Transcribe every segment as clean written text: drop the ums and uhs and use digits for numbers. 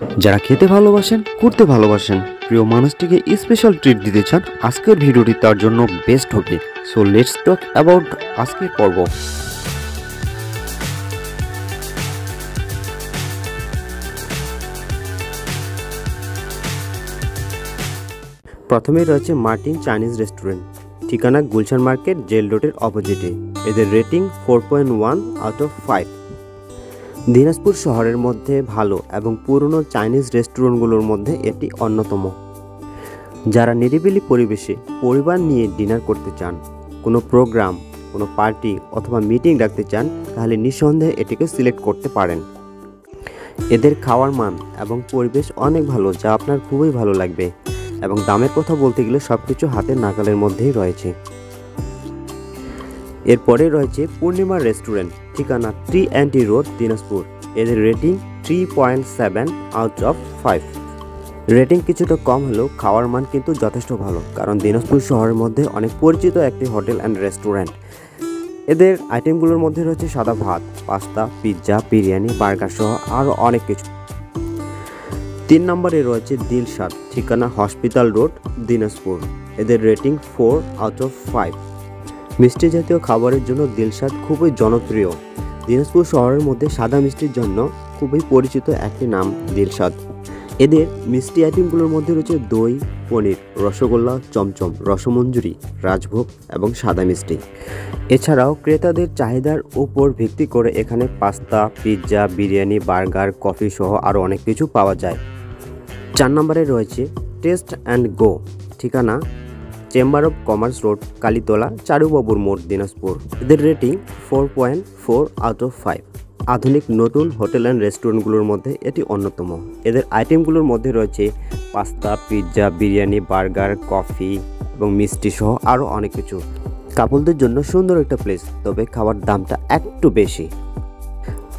যারা খেতে ভালোবাসেন, ঘুরতে ভালোবাসেন, প্রিয় মানুষটিকে স্পেশাল ট্রিট দিতে চান, আজকের ভিডিওটি তার জন্য বেস্ট হবে। সো লেটস টক অ্যাবাউট আজকের পর্ব। প্রথমেই রয়েছে মার্টিন চাইনিজ রেস্টুরেন্ট, ঠিকানা গুলশান মার্কেট, জেল রোডের অপোজিটে। এদের রেটিং 4.1 আউট অফ 5। দিনাজপুর শহরের মধ্যে ভালো এবং পুরনো চাইনিজ রেস্টুরেন্টগুলোর মধ্যে এটি অন্যতম। যারা নিরিবিলি পরিবেশে পরিবার নিয়ে ডিনার করতে চান, কোনো প্রোগ্রাম, কোনো পার্টি অথবা মিটিং রাখতে চান, তাহলে নিঃসন্দেহে এটিকে সিলেক্ট করতে পারেন। এদের খাওয়ার মান এবং পরিবেশ অনেক ভালো, যা আপনার খুবই ভালো লাগবে, এবং দামের কথা বলতে গেলে সব কিছু হাতের নাগালের মধ্যেই রয়েছে। এরপরে রয়েছে পূর্ণিমা রেস্টুরেন্ট, ঠিকানা 3 রোড, দিনাজপুর। এদের রেটিং 3.7 আউট অফ 5। রেটিং কিছুটা কম হলেও খাওয়ার মান কিন্তু যথেষ্ট ভালো, কারণ দিনাজপুর শহরের মধ্যে অনেক পরিচিত একটি হোটেল অ্যান্ড রেস্টুরেন্ট। এদের আইটেমগুলোর মধ্যে রয়েছে সাদা ভাত, পাস্তা, পিৎজা, বিরিয়ানি, বার্গার সহ আরও অনেক কিছু। 3 নম্বরে রয়েছে দিলশাদ, ঠিকানা হসপিটাল রোড, দিনাজপুর। এদের রেটিং 4 আউট অফ 5। মিষ্টি জাতীয় খাবারের জন্য দিলশাদ খুবই জনপ্রিয়। দিনাজপুর শহরের মধ্যে সাদা মিষ্টির জন্য খুবই পরিচিত একটি নাম দিলশাদ। এদের মিষ্টি আইটেমগুলোর মধ্যে রয়েছে দই, পনির, রসগোল্লা, চমচম, রসমঞ্জুরি, রাজভোগ এবং সাদা মিষ্টি। এছাড়াও ক্রেতাদের চাহিদার উপর ভিত্তি করে এখানে pasta, pizza, biryani, burger, coffee সহ আরও অনেক কিছু পাওয়া যায়। 4 নম্বরে রয়েছে টেস্ট অ্যান্ড গো, ঠিকানা chamber of commerce road, Kalitala, চারুবাবুর মোড়, দিনাজপুর। এদের রেটিং 4.4 আউট অফ 5। আধুনিক নতুন হোটেল অ্যান্ড রেস্টুরেন্টগুলোর মধ্যে এটি অন্যতম। এদের আইটেমগুলোর মধ্যে রয়েছে pasta, pizza, biryani, burger, coffee এবং মিষ্টি সহ আরও অনেক কিছু। কাপলদের জন্য সুন্দর একটা প্লেস, তবে খাবার দামটা একটু বেশি।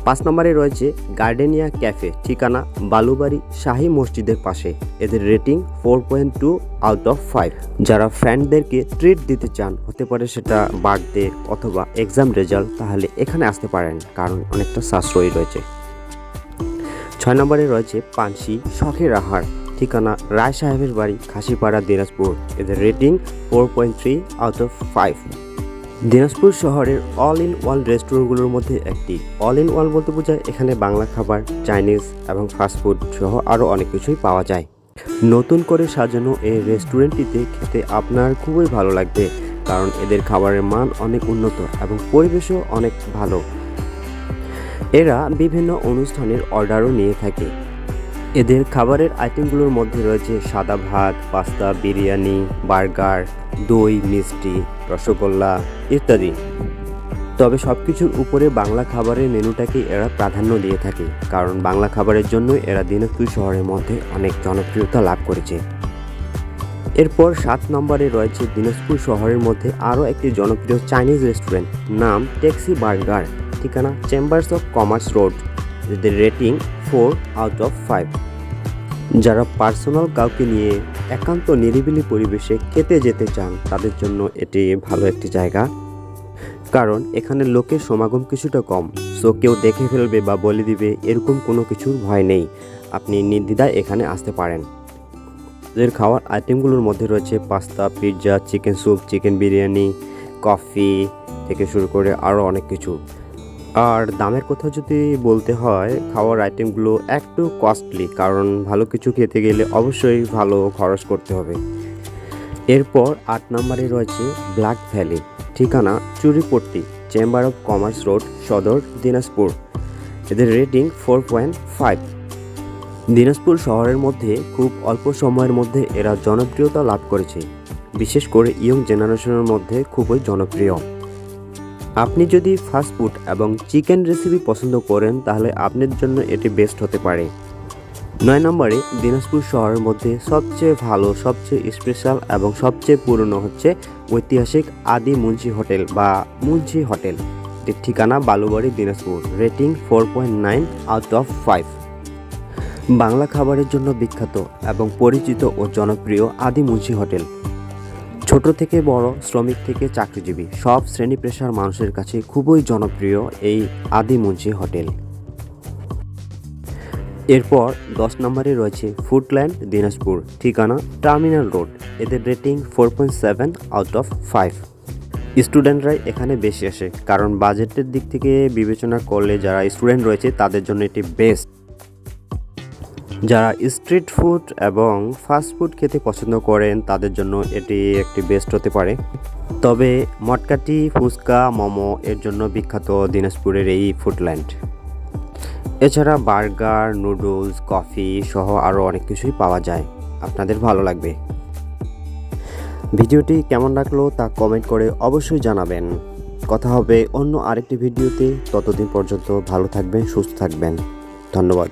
5 নম্বরে রয়েছে গার্ডেনিয়া ক্যাফে, ঠিকানা বালুবাড়ি শাহী মসজিদের পাশে। এদের রেটিং 4.2 আউট অফ 5। যারা ফ্রেন্ডদেরকে ট্রিট দিতে চান, হতে পারে সেটা বার্থডে অথবা এক্সাম রেজাল্ট, তাহলে এখানে আসতে পারেন, কারণ অনেকটা সাশ্রয়ী রয়েছে। 6 নম্বরে রয়েছে পানসি শখের আহার, ঠিকানা রায় সাহেবের বাড়ি, খাসিপাড়া, দিনাজপুর। এদের রেটিং 4.3 আউট অফ 5। দিনাজপুর শহরের অল ইন ওয়ান রেস্টুরেন্টগুলোর মধ্যে একটি। অল ইন ওয়ান বলতে বোঝায় এখানে বাংলা খাবার, চাইনিজ এবং ফাস্টফুড সহ আরও অনেক কিছুই পাওয়া যায়। নতুন করে সাজানো এই রেস্টুরেন্টটিতে খেতে আপনার খুবই ভালো লাগবে, কারণ এদের খাবারের মান অনেক উন্নত এবং পরিবেশও অনেক ভালো। এরা বিভিন্ন অনুষ্ঠানের অর্ডারও নিয়ে থাকে। এদের খাবারের আইটেমগুলোর মধ্যে রয়েছে সাদা ভাত, পাস্তা, বিরিয়ানি, বার্গার, দই, মিষ্টি, রসগোল্লা ইত্যাদি। তবে সব কিছুর উপরে বাংলা খাবারের মেনুটাকে এরা প্রাধান্য দিয়ে থাকে, কারণ বাংলা খাবারের জন্য এরা দিনাজপুর শহরের মধ্যে অনেক জনপ্রিয়তা লাভ করেছে। এরপর 7 নম্বরে রয়েছে দিনাজপুর শহরের মধ্যে আরও একটি জনপ্রিয় চাইনিজ রেস্টুরেন্ট, নাম ট্যাক্সি বার্গার, ঠিকানা চেম্বার্স অফ কমার্স রোড। এদের রেটিং 4 আউট অফ 5। যারা পার্সোনাল কাউকে নিয়ে একান্ত নিরিবিলি পরিবেশে খেতে যেতে চান, তাদের জন্য এটি ভালো একটি জায়গা, কারণ এখানে লোকের সমাগম কিছুটা কম। সো কেউ দেখে ফেলবে বা বলে দিবে এরকম কোনো কিছুর ভয় নেই, আপনি নির্দ্বিধায় এখানে আসতে পারেন। এদের খাওয়ার আইটেমগুলোর মধ্যে রয়েছে pasta, pizza, chicken soup, chicken biryani, coffee থেকে শুরু করে আরও অনেক কিছু। আর দামের কথা যদি বলতে হয়, খাওয়ার আইটেমগুলো একটু কস্টলি, কারণ ভালো কিছু খেতে গেলে অবশ্যই ভালো খরচ করতে হবে। এরপর 8 নম্বরে রয়েছে ব্ল্যাক ভ্যালি, ঠিকানা চুরিপট্টি, চেম্বার অফ কমার্স রোড, সদর, দিনাজপুর। এদের রেটিং 4.5। দিনাজপুর শহরের মধ্যে খুব অল্প সময়ের মধ্যে এরা জনপ্রিয়তা লাভ করেছে, বিশেষ করে ইয়ং জেনারেশনের মধ্যে খুবই জনপ্রিয়। আপনি যদি ফাস্টফুড এবং চিকেন রেসিপি পছন্দ করেন, তাহলে আপনার জন্য এটি বেস্ট হতে পারে। 9 নম্বরে দিনাজপুর শহরের মধ্যে সবচেয়ে ভালো, সবচেয়ে স্পেশাল এবং সবচেয়ে পুরনো হচ্ছে ঐতিহাসিক আদি মুন্সি হোটেল বা মুন্সি হোটেল। এর ঠিকানা Balubari, Dinajpur. Rating 4.9 out of 5। Bangla খাবারের জন্য বিখ্যাত এবং পরিচিত ও জনপ্রিয় আদি মুন্সি হোটেল। ছোট থেকে বড়, শ্রমিক থেকে চাকরিজীবী, সব শ্রেণী পেশার মানুষের কাছে খুবই জনপ্রিয় এই আদি মুন্সি হোটেল। এরপর 10 নম্বরে রয়েছে ফুডল্যান্ড দিনাজপুর, ঠিকানা টার্মিনাল রোড। এদের রেটিং 4.7 আউট অফ 5। স্টুডেন্টরাই এখানে বেশি আসে, কারণ বাজেটের দিক থেকে বিবেচনা করলে যারা স্টুডেন্ট রয়েছে তাদের জন্য এটি বেস্ট। যারা স্ট্রিট ফুড এবং ফাস্ট ফুড খেতে পছন্দ করেন তাদের জন্য এটি একটি বেস্ট হতে পারে। তবে মটকাটি, ফুচকা, মোমো এর জন্য বিখ্যাত দিনাজপুরের এই ফুডল্যান্ড। এছাড়া বার্গার, নুডলস, কফি সহ আরও অনেক কিছুই পাওয়া যায়, আপনাদের ভালো লাগবে। ভিডিওটি কেমন লাগলো তা কমেন্ট করে অবশ্যই জানাবেন। কথা হবে অন্য আরেকটি ভিডিওতে। ততদিন পর্যন্ত ভালো থাকবেন, সুস্থ থাকবেন। ধন্যবাদ।